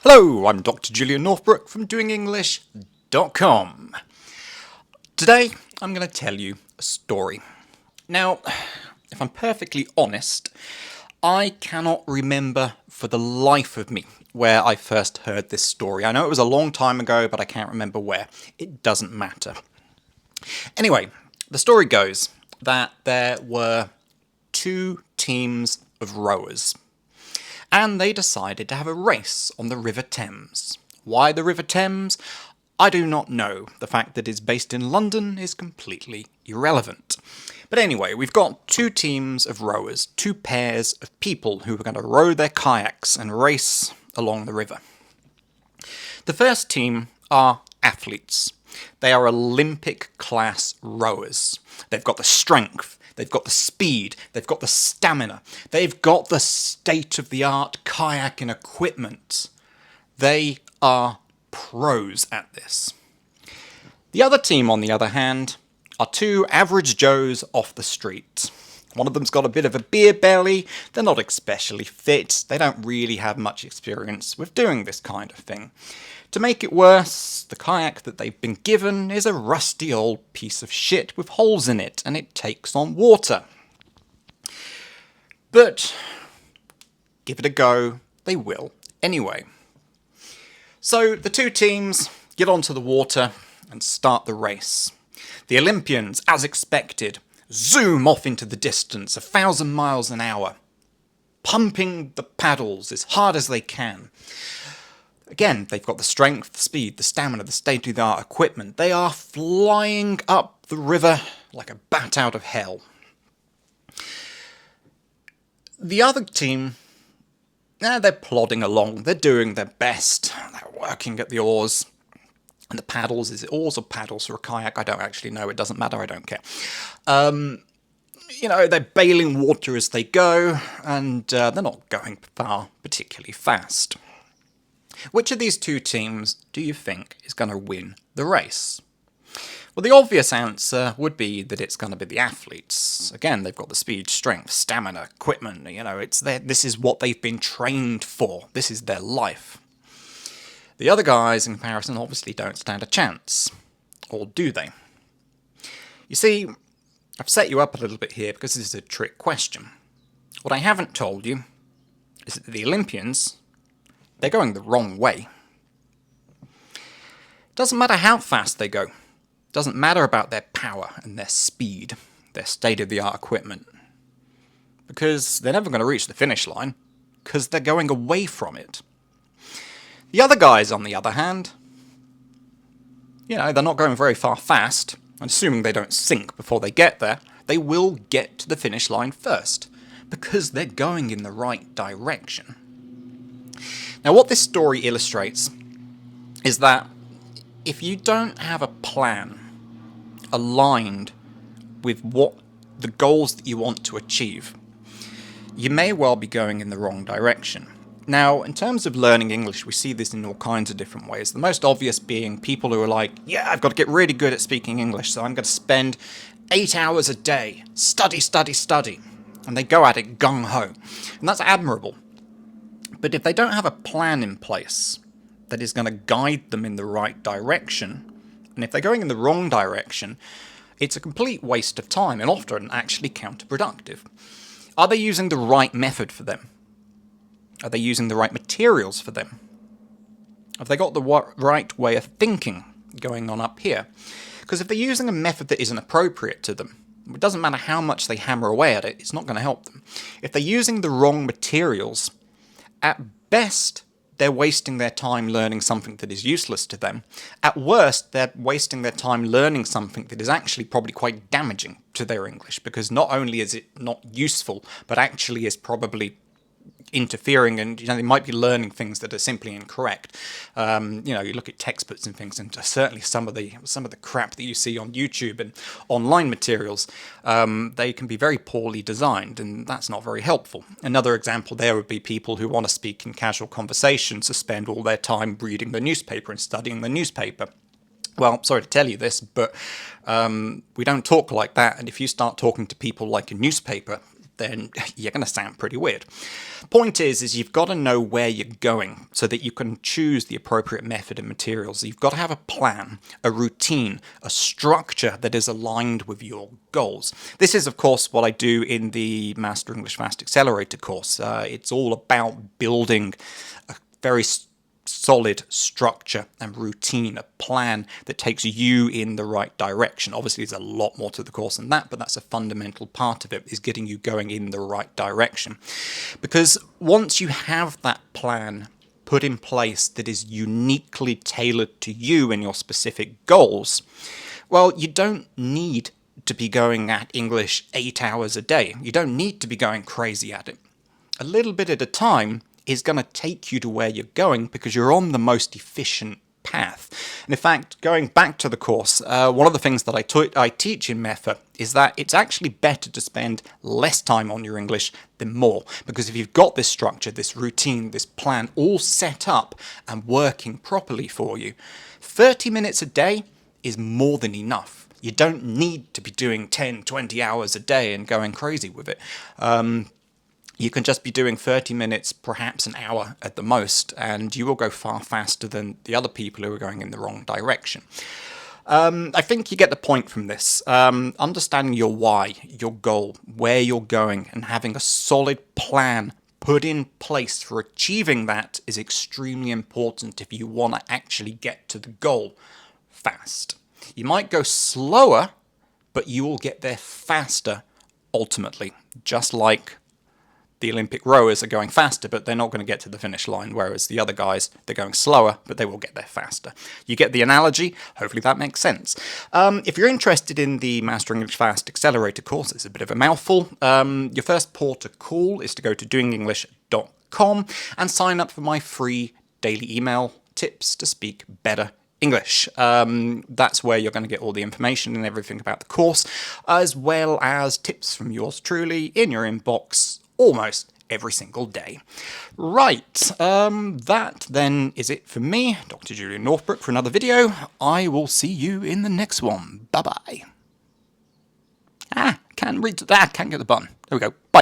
Hello, I'm Dr. Julian Northbrook from DoingEnglish.com. Today, I'm going to tell you a story. Now, if I'm perfectly honest, I cannot remember for the life of me where I first heard this story. I know it was a long time ago, but I can't remember where. It doesn't matter. Anyway, the story goes that there were two teams of rowers, and they decided to have a race on the River Thames. Why the River Thames? I do not know. The fact that it's based in London is completely irrelevant. But anyway, we've got two teams of rowers, two pairs of people who are going to row their kayaks and race along the river. The first team are athletes. They are Olympic class rowers. They've got the strength, they've got the speed, they've got the stamina, they've got the state-of-the-art kayaking equipment. They are pros at this. The other team, on the other hand, are two average Joes off the street. One of them's got a bit of a beer belly, they're not especially fit, they don't really have much experience with doing this kind of thing. To make it worse, the kayak that they've been given is a rusty old piece of shit with holes in it, and it takes on water. But give it a go, they will anyway. So the two teams get onto the water and start the race. The Olympians, as expected, zoom off into the distance 1,000 miles an hour, pumping the paddles as hard as they can. Again, they've got the strength, the speed, the stamina, the state-of-the-art equipment. They are flying up the river like a bat out of hell. The other team, they're plodding along. They're doing their best. They're working at the oars. And the paddles, is it oars or paddles for a kayak? I don't actually know. It doesn't matter. I don't care. They're bailing water as they go, and they're not going far particularly fast. Which of these two teams do you think is going to win the race? Well, the obvious answer would be that it's going to be the athletes. Again, they've got the speed, strength, stamina, equipment. This is what they've been trained for. This is their life. The other guys, in comparison, obviously don't stand a chance. Or do they? You see, I've set you up a little bit here because this is a trick question. What I haven't told you is that the Olympians, they're going the wrong way. Doesn't matter how fast they go. Doesn't matter about their power and their speed, their state-of-the-art equipment. Because they're never going to reach the finish line, because they're going away from it. The other guys, on the other hand, they're not going very far fast, and assuming they don't sink before they get there, they will get to the finish line first, because they're going in the right direction. Now, what this story illustrates is that if you don't have a plan aligned with what the goals that you want to achieve, you may well be going in the wrong direction. Now, in terms of learning English, we see this in all kinds of different ways. The most obvious being people who are like, yeah, I've got to get really good at speaking English, so I'm going to spend 8 hours a day, study, and they go at it gung-ho. And that's admirable. But if they don't have a plan in place that is going to guide them in the right direction, and if they're going in the wrong direction, it's a complete waste of time and often actually counterproductive. Are they using the right method for them? Are they using the right materials for them? Have they got the right way of thinking going on up here? Because if they're using a method that isn't appropriate to them, it doesn't matter how much they hammer away at it, it's not going to help them. If they're using the wrong materials, at best, they're wasting their time learning something that is useless to them. At worst, they're wasting their time learning something that is actually probably quite damaging to their English, because not only is it not useful, but actually is probably interfering, and they might be learning things that are simply incorrect. You look at textbooks and things, and certainly some of the crap that you see on YouTube and online materials, they can be very poorly designed, and that's not very helpful. Another example there would be people who want to speak in casual conversations to spend all their time reading the newspaper and studying the newspaper. Well, sorry to tell you this, but we don't talk like that, and if you start talking to people like a newspaper, then you're going to sound pretty weird. Point is you've got to know where you're going so that you can choose the appropriate method and materials. You've got to have a plan, a routine, a structure that is aligned with your goals. This is, of course, what I do in the Master English Fast Accelerator course. It's all about building a very solid structure and routine, a plan that takes you in the right direction. Obviously, there's a lot more to the course than that, but that's a fundamental part of it, is getting you going in the right direction. Because once you have that plan put in place that is uniquely tailored to you and your specific goals, well, you don't need to be going at English 8 hours a day. You don't need to be going crazy at it. A little bit at a time is going to take you to where you're going because you're on the most efficient path. And in fact, going back to the course, one of the things that I teach in MEFA is that it's actually better to spend less time on your English than more. Because if you've got this structure, this routine, this plan all set up and working properly for you, 30 minutes a day is more than enough. You don't need to be doing 10, 20 hours a day and going crazy with it. You can just be doing 30 minutes, perhaps an hour at the most, and you will go far faster than the other people who are going in the wrong direction. I think you get the point from this. Understanding your why, your goal, where you're going, and having a solid plan put in place for achieving that is extremely important if you want to actually get to the goal fast. You might go slower, but you will get there faster ultimately, just like the Olympic rowers are going faster, but they're not going to get to the finish line, whereas the other guys, they're going slower, but they will get there faster. You get the analogy? Hopefully that makes sense. If you're interested in the Master English Fast Accelerator course, it's a bit of a mouthful. Your first port of call is to go to doingenglish.com and sign up for my free daily email tips to speak better English. That's where you're going to get all the information and everything about the course, as well as tips from yours truly in your inbox almost every single day. Right, that then is it for me, Dr. Julian Northbrook, for another video. I will see you in the next one. Bye-bye. Can't get the button. There we go. Bye.